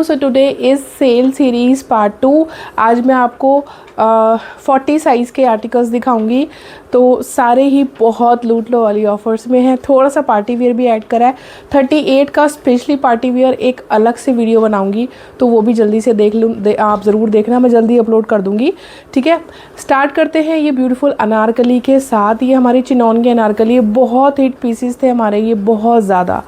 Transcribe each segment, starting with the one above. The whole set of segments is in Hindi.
So today is sale series part 2। आज मैं आपको 40 साइज़ के आर्टिकल्स दिखाऊंगी। तो सारे ही बहुत लूट लो वाली ऑफ़र्स में हैं। थोड़ा सा पार्टी वेयर भी ऐड करा है। 38 का स्पेशली पार्टी वेयर एक अलग से वीडियो बनाऊंगी, तो वो भी जल्दी से आप ज़रूर देखना, मैं जल्दी अपलोड कर दूंगी। ठीक है, स्टार्ट करते हैं ये ब्यूटीफुल अनारकली के साथ। ये हमारी चिनॉन की अनारकली, बहुत हिट पीसेस थे हमारे ये, बहुत ज़्यादा,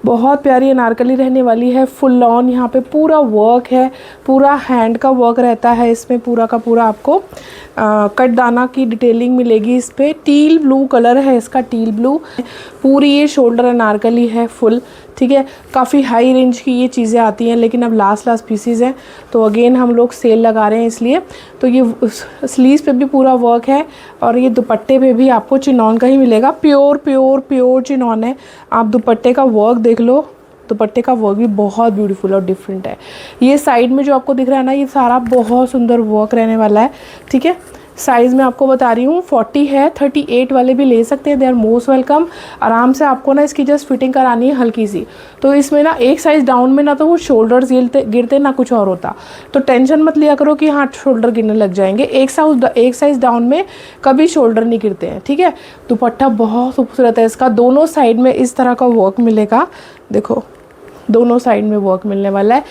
बहुत प्यारी अनारकली रहने वाली है। फुल ऑन यहाँ पे पूरा वर्क है, पूरा हैंड का वर्क रहता है इसमें, पूरा का पूरा आपको कट दाना की डिटेलिंग मिलेगी इस पर। टील ब्लू कलर है इसका, टील ब्लू। पूरी ये शोल्डर अनारकली है फुल। ठीक है, काफ़ी हाई रेंज की ये चीज़ें आती हैं, लेकिन अब लास्ट पीसीज हैं, तो अगेन हम लोग सेल लगा रहे हैं इसलिए। तो ये स्लीव्स पे भी पूरा वर्क है, और ये दुपट्टे पे भी आपको चिनॉन का ही मिलेगा। प्योर चिनॉन है। आप दुपट्टे का वर्क देख लो, दुपट्टे का वर्क भी बहुत ब्यूटीफुल और डिफरेंट है। ये साइड में जो आपको दिख रहा है ना, ये सारा बहुत सुंदर वर्क रहने वाला है। ठीक है, साइज़ मैं आपको बता रही हूँ 40 है, 38 वाले भी ले सकते हैं, दे आर मोस्ट वेलकम। आराम से आपको ना इसकी जस्ट फिटिंग करानी है हल्की सी। तो इसमें ना एक साइज़ डाउन में ना तो वो शोल्डर्स गिरते ना कुछ और होता, तो टेंशन मत लिया करो कि हाँ शोल्डर गिरने लग जाएंगे। एक साइज़ डाउन में कभी शोल्डर नहीं गिरते हैं। ठीक है, दुपट्टा बहुत खूबसूरत है इसका, दोनों साइड में इस तरह का वर्क मिलेगा। देखो, दोनों साइड में वर्क मिलने वाला है,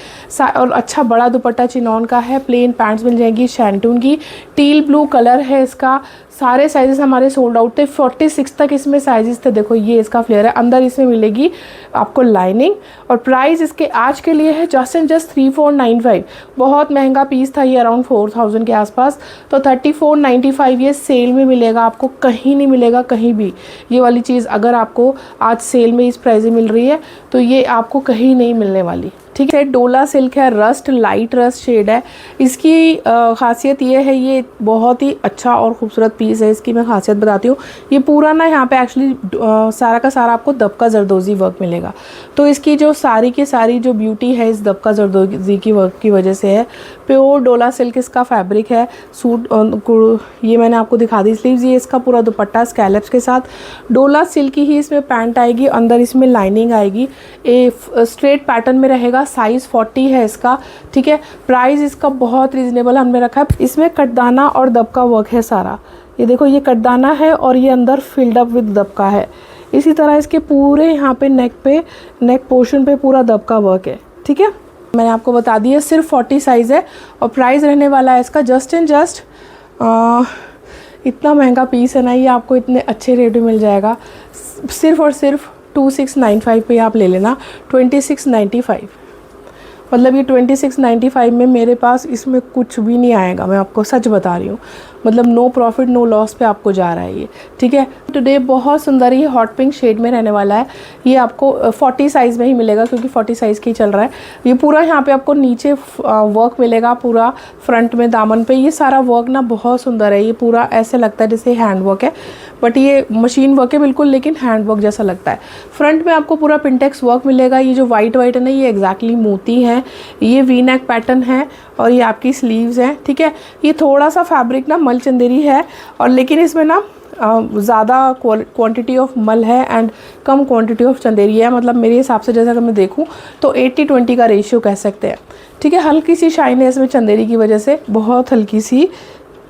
और अच्छा बड़ा दुपट्टा चिनॉन का है। प्लेन पैंट्स मिल जाएंगी शैंटून की। टील ब्लू कलर है इसका। सारे साइजेस हमारे सोल्ड आउट थे, 46 तक इसमें साइजेस थे। देखो, ये इसका फ्लेयर है, अंदर इसमें मिलेगी आपको लाइनिंग। और प्राइस इसके आज के लिए है जस्ट एंड जस्ट 3495। बहुत महंगा पीस था ये, अराउंड 4000 के आसपास। तो 3495 ये सेल में मिलेगा आपको, कहीं नहीं मिलेगा कहीं भी। ये वाली चीज़ अगर आपको आज सेल में इस प्राइस में मिल रही है, तो ये आपको कहीं नहीं मिलने वाली। ठीक है, डोला सिल्क है, रस्ट, लाइट रस्ट शेड है इसकी। खासियत ये है, ये बहुत ही अच्छा और खूबसूरत पीस है। इसकी मैं खासियत बताती हूँ। ये पूरा ना यहाँ पे एक्चुअली सारा का सारा आपको दबका जरदोजी वर्क मिलेगा। तो इसकी जो सारी की सारी जो ब्यूटी है इस दबका जरदोजी की वर्क की वजह से है। प्योर डोला सिल्क इसका फैब्रिक है। सूट ये मैंने आपको दिखा दी स्लीव्स। ये इसका पूरा दुपट्टा स्कैलप्स के साथ, डोला सिल्क की ही इसमें पैंट आएगी, अंदर इसमें लाइनिंग आएगी। स्ट्रेट पैटर्न में रहेगा, साइज़ 40 है इसका। ठीक है, प्राइस इसका बहुत रीज़नेबल हमने रखा है। इसमें कटदाना और दबका वर्क है सारा। ये देखो, ये कटदाना है और ये अंदर फिल्ड अप विद दबका है। इसी तरह इसके पूरे यहाँ पे नेक पोर्शन पे पूरा दबका वर्क है। ठीक है, मैंने आपको बता दिया सिर्फ 40 साइज़ है, और प्राइस रहने वाला है इसका जस्ट एंड जस्ट इतना महंगा पीस है ना, ये आपको इतने अच्छे रेट में मिल जाएगा। सिर्फ और सिर्फ 2695 पे आप ले लेना। 2695 मतलब ये 2695 में मेरे पास इसमें कुछ भी नहीं आएगा, मैं आपको सच बता रही हूँ। मतलब नो प्रॉफिट नो लॉस पे आपको जा रहा है ये। ठीक है, टुडे बहुत सुंदर ये हॉट पिंक शेड में रहने वाला है। ये आपको 40 साइज़ में ही मिलेगा, क्योंकि 40 साइज़ की चल रहा है। ये पूरा यहाँ पे आपको नीचे वर्क मिलेगा, पूरा फ्रंट में दामन पे ये सारा वर्क ना बहुत सुंदर है। ये पूरा ऐसे लगता है जैसे हैंड वर्क है, बट ये मशीन वर्क है बिल्कुल, लेकिन हैंड वर्क जैसा लगता है। फ्रंट में आपको पूरा पिंटेक्स वर्क मिलेगा। ये जो वाइट है ना, ये एग्जैक्टली मोती है। ये वी नेक पैटर्न है, और ये आपकी स्लीव्स हैं। ठीक है, ये थोड़ा सा फैब्रिक ना मल चंदेरी है, और लेकिन इसमें ना ज़्यादा क्वांटिटी ऑफ मल है and come quantity of Chanderi है। मतलब मेरे हिसाब से जैसा कि मैं देखूं तो 80-20 का रेशियो कह सकते हैं। ठीक है, हल्की सी शाइन है इसमें चंदेरी की वजह से, बहुत हल्की सी।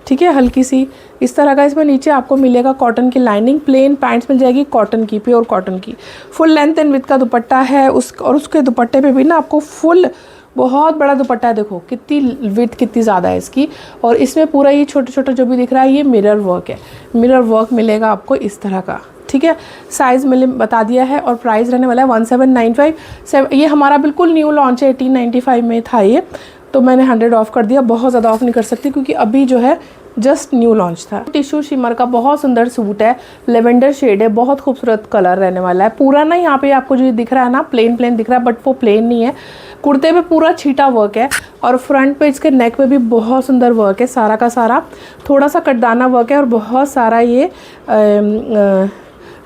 ठीक है, हल्की सी इस तरह का। इसमें नीचे आपको मिलेगा कॉटन की लाइनिंग। प्लेन पैंट्स मिल जाएगी कॉटन की, प्योर कॉटन की। फुल लेंथ एंड विथ का दुपट्टा है और उसके दुपट्टे पे भी ना आपको फुल बहुत बड़ा दुपट्टा है। देखो कितनी विड्थ कितनी ज़्यादा है इसकी। और इसमें पूरा ये छोटा छोटा जो भी दिख रहा है ये मिरर वर्क है। मिरर वर्क मिलेगा आपको इस तरह का। ठीक है, साइज़ मैंने बता दिया है, और प्राइस रहने वाला है 1795। ये हमारा बिल्कुल न्यू लॉन्च है, 1895 में था ये, तो मैंने 100 ऑफ कर दिया। बहुत ज़्यादा ऑफ नहीं कर सकती, क्योंकि अभी जो है जस्ट न्यू लॉन्च था। टिश्यू शिमर का बहुत सुंदर सूट है, लेवेंडर शेड है, बहुत खूबसूरत कलर रहने वाला है। पूरा ना यहाँ पे आपको जो दिख रहा है ना, प्लेन दिख रहा है, बट वो प्लेन नहीं है। कुर्ते पे पूरा छीटा वर्क है, और फ्रंट पे इसके नेक पे भी बहुत सुंदर वर्क है। सारा का सारा थोड़ा सा कटदाना वर्क है, और बहुत सारा ये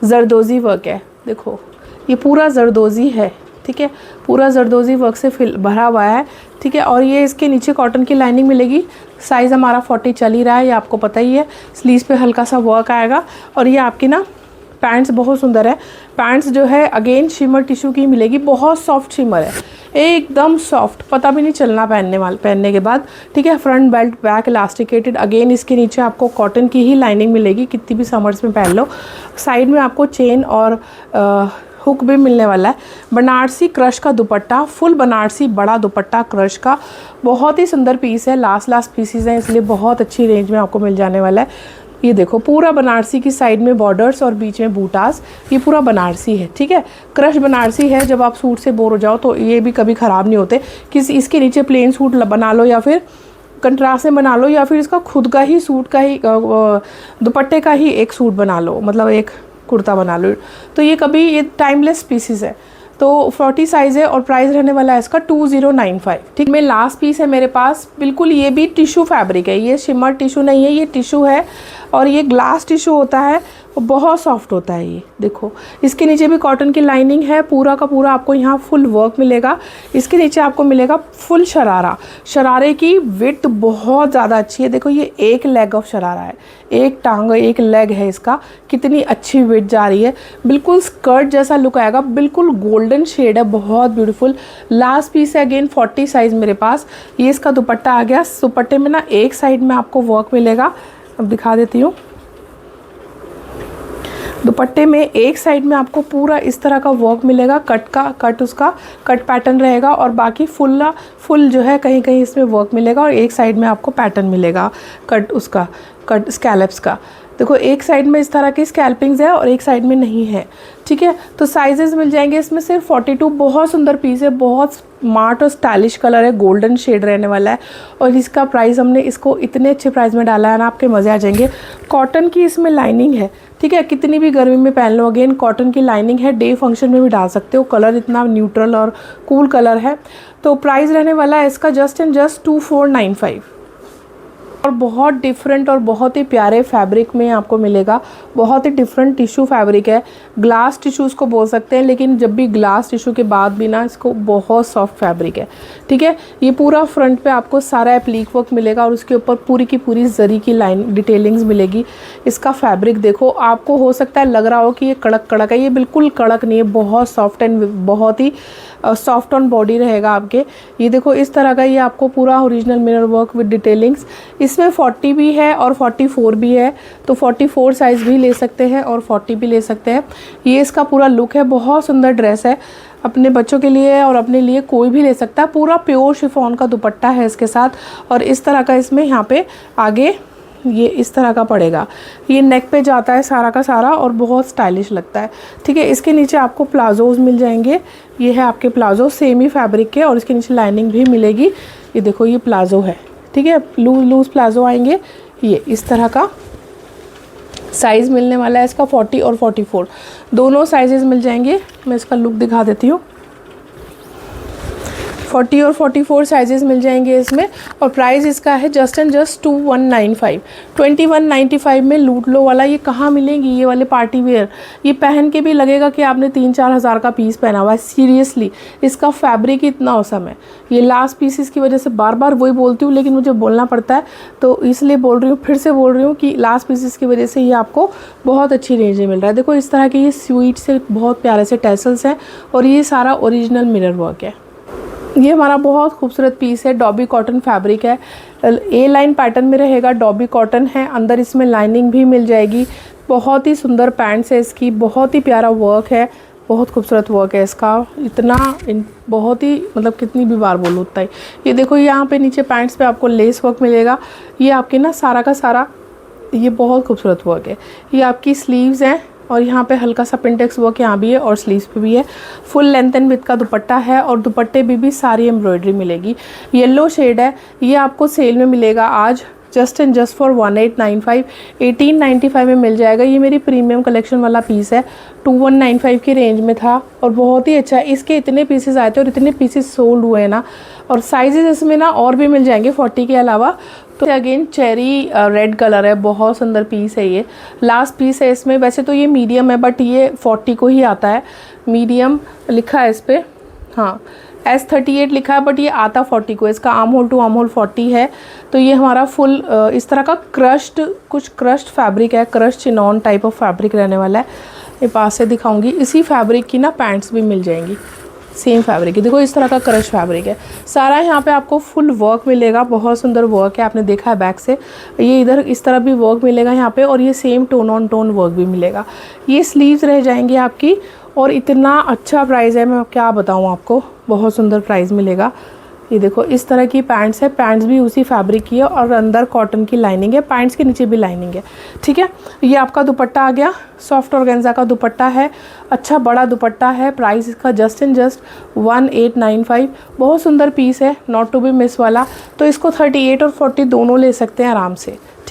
जरदोजी वर्क है। देखो, ये पूरा जरदोजी है। ठीक है, पूरा जरदोजी वर्क से भरा हुआ है। ठीक है, और ये इसके नीचे कॉटन की लाइनिंग मिलेगी। साइज़ हमारा 40 चल ही रहा है, ये आपको पता ही है। स्लीव्स पे हल्का सा वर्क आएगा, और ये आपकी ना पैंट्स बहुत सुंदर है। पैंट्स जो है अगेन शिमर टिश्यू की मिलेगी, बहुत सॉफ्ट शिमर है, एकदम सॉफ्ट, पता भी नहीं चलना पहनने के बाद, ठीक है। Front belt back elasticated, again इसके नीचे आपको कॉटन की ही लाइनिंग मिलेगी, कितनी भी समर्स में पहन लो। साइड में आपको चेन और हुक भी मिलने वाला है। बनारसी क्रश का दुपट्टा, फुल बनारसी बड़ा दुपट्टा क्रश का, बहुत ही सुंदर पीस है। लास्ट पीसीज हैं, इसलिए बहुत अच्छी रेंज में आपको मिल जाने वाला है। ये देखो पूरा बनारसी की साइड में बॉर्डर्स और बीच में बूटास, ये पूरा बनारसी है, ठीक है। क्रश बनारसी है, जब आप सूट से बोर हो जाओ तो ये भी कभी ख़राब नहीं होते। इसके नीचे प्लेन सूट बना लो या फिर कंट्रास्ट में बना लो, या फिर इसका खुद का ही सूट का ही दुपट्टे का ही एक सूट बना लो, मतलब एक कुर्ता बना लो, तो ये कभी, ये टाइमलेस पीसीस है। तो 40 साइज़ है और प्राइस रहने वाला है इसका 2095, ठीक। में लास्ट पीस है मेरे पास, बिल्कुल ये भी टिश्यू फैब्रिक है, ये शिमर टिश्यू नहीं है, ये टिश्यू है और ये ग्लास टिश्यू होता है, बहुत सॉफ्ट होता है ये। देखो इसके नीचे भी कॉटन की लाइनिंग है, पूरा का पूरा आपको यहाँ फुल वर्क मिलेगा। इसके नीचे आपको मिलेगा फुल शरारा, शरारे की विड्थ बहुत ज़्यादा अच्छी है। देखो ये एक लेग ऑफ शरारा है, एक टांग एक लेग है इसका, कितनी अच्छी विड्थ जा रही है, बिल्कुल स्कर्ट जैसा लुक आएगा, बिल्कुल गोल्डन शेड है, बहुत ब्यूटीफुल। लास्ट पीस है अगेन 40 साइज़ मेरे पास। ये इसका दुपट्टा आ गया। दुपट्टे में ना एक साइड में आपको वर्क मिलेगा, अब दिखा देती हूँ। दुपट्टे में एक साइड में आपको पूरा इस तरह का वर्क मिलेगा, उसका कट पैटर्न रहेगा, और बाकी फुल जो है कहीं कहीं इसमें वर्क मिलेगा, और एक साइड में आपको पैटर्न मिलेगा कट स्कैलप्स का। देखो एक साइड में इस तरह की स्कैल्पिंग्स है और एक साइड में नहीं है, ठीक है। तो साइजेस मिल जाएंगे इसमें सिर्फ 42। बहुत सुंदर पीस है, बहुत स्मार्ट और स्टाइलिश कलर है, गोल्डन शेड रहने वाला है, और इसका प्राइस हमने इसको इतने अच्छे प्राइस में डाला है ना, आपके मज़े आ जाएंगे। कॉटन की इसमें लाइनिंग है, ठीक है, कितनी भी गर्मी में पहन लो, अगेन कॉटन की लाइनिंग है, डे फंक्शन में भी डाल सकते हो। कलर इतना न्यूट्रल और कूल कलर है। तो प्राइस रहने वाला है इसका जस्ट एंड जस्ट 2495, और बहुत डिफरेंट और बहुत ही प्यारे फैब्रिक में आपको मिलेगा। बहुत ही डिफरेंट टिश्यू फैब्रिक है, ग्लास टिश्यूज़ को बोल सकते हैं, लेकिन जब भी ग्लास टिश्यू के बाद भी ना इसको बहुत सॉफ्ट फैब्रिक है, ठीक है। ये पूरा फ्रंट पे आपको सारा एप्लीक वर्क मिलेगा और उसके ऊपर पूरी की पूरी जरी की लाइन डिटेलिंग्स मिलेगी। इसका फैब्रिक देखो, आपको हो सकता है लग रहा हो कि ये कड़क है, ये बिल्कुल कड़क नहीं है, बहुत सॉफ्ट एंड बहुत ही सॉफ्ट ऑन बॉडी रहेगा आपके। ये देखो इस तरह का ये आपको पूरा original mirror work with detailings. इसमें 40 भी है और 44 भी है, तो 44 साइज़ भी ले सकते हैं और 40 भी ले सकते हैं। ये इसका पूरा लुक है, बहुत सुंदर ड्रेस है, अपने बच्चों के लिए और अपने लिए कोई भी ले सकता है। पूरा प्योर शिफॉन का दुपट्टा है इसके साथ, और इस तरह का इसमें यहाँ पे आगे ये इस तरह का पड़ेगा, ये नेक पे जाता है सारा का सारा और बहुत स्टाइलिश लगता है, ठीक है। इसके नीचे आपको प्लाजोज मिल जाएंगे, ये है आपके प्लाजो सेम ही फैब्रिक के, और इसके नीचे लाइनिंग भी मिलेगी। ये देखो ये प्लाजो है, ठीक है, लूज प्लाजो आएंगे। ये इस तरह का साइज़ मिलने वाला है इसका, 40 और 44 दोनों साइजेस मिल जाएंगे। मैं इसका लुक दिखा देती हूँ। 40 और 44 साइजेस मिल जाएंगे इसमें, और प्राइस इसका है जस्ट एंड जस्ट 2195। 2195 में लूट लो वाला ये कहाँ मिलेंगी, ये वाले पार्टी वेयर, ये पहन के भी लगेगा कि आपने 3-4 हज़ार का पीस पहना हुआ है। सीरियसली इसका फैब्रिक इतना औसम है। ये लास्ट पीसेस की वजह से बार बार वही बोलती हूँ, लेकिन मुझे बोलना पड़ता है, तो इसलिए बोल रही हूँ, फिर से बोल रही हूँ कि लास्ट पीसेस की वजह से ये आपको बहुत अच्छी रेंज में मिल रहा है। देखो इस तरह के ये स्वीट से बहुत प्यारे से टेसल्स हैं, और ये सारा ओरिजिनल मिरर वर्क है। ये हमारा बहुत खूबसूरत पीस है, डॉबी कॉटन फैब्रिक है, ए लाइन पैटर्न में रहेगा, डॉबी कॉटन है, अंदर इसमें लाइनिंग भी मिल जाएगी। बहुत ही सुंदर पैंट्स है इसकी, बहुत ही प्यारा वर्क है, बहुत खूबसूरत वर्क है इसका, बहुत ही मतलब कितनी भी बार बोलूँ उतना ही। ये देखो यहाँ पे नीचे पैंट्स पे आपको लेस वर्क मिलेगा, ये आपके ना सारा का सारा ये बहुत खूबसूरत वर्क है। ये आपकी स्लीव्स हैं, और यहाँ पे हल्का सा पिंटेक्स वर्क यहाँ भी है और स्लीव्स पे भी है। फुल लेंथ एंड विथ का दुपट्टा है, और दुपट्टे भी सारी एम्ब्रॉयडरी मिलेगी। येलो शेड है, ये आपको सेल में मिलेगा आज जस्ट एंड जस्ट फॉर 1895। 1895 में मिल जाएगा। ये मेरी प्रीमियम कलेक्शन वाला पीस है, 2195 की रेंज में था, और बहुत ही अच्छा है। इसके इतने पीसेस आए थे और इतने पीसेस सोल्ड हुए हैं ना, और साइजेस इसमें ना और भी मिल जाएंगे 40 के अलावा। तो अगेन चेरी रेड कलर है, बहुत सुंदर पीस है। ये लास्ट पीस है इसमें, वैसे तो ये मीडियम है बट ये 40 को ही आता है, मीडियम लिखा है इस पर, हाँ S38 लिखा है, बट ये आता 40 को। इसका armhole to armhole 40 है। तो ये हमारा फुल इस तरह का कुछ क्रश्ड फैब्रिक है, crushed chinon type of fabric रहने वाला है। ये पास से दिखाऊंगी। इसी फैब्रिक की ना पैंट्स भी मिल जाएंगी, सेम फैब्रिक है। देखो इस तरह का क्रश फैब्रिक है सारा। यहाँ पे आपको फुल वर्क मिलेगा, बहुत सुंदर वर्क है, आपने देखा है बैक से। ये इधर इस तरह भी वर्क मिलेगा यहाँ पे, और ये same tone on tone work भी मिलेगा। ये स्लीव्स रह जाएंगी आपकी, और इतना अच्छा प्राइस है, मैं क्या बताऊँ आपको, बहुत सुंदर प्राइस मिलेगा। ये देखो इस तरह की पैंट्स है, पैंट्स भी उसी फैब्रिक की है, और अंदर कॉटन की लाइनिंग है, पैंट्स के नीचे भी लाइनिंग है, ठीक है। ये आपका दुपट्टा आ गया, सॉफ्ट ऑर्गेन्जा का दुपट्टा है, अच्छा बड़ा दुपट्टा है। प्राइस इसका जस्ट एंड जस्ट 1895। बहुत सुंदर पीस है, नॉट टू बी मिस वाला। तो इसको 38 और 40 दोनों ले सकते हैं आराम से, ठीक है।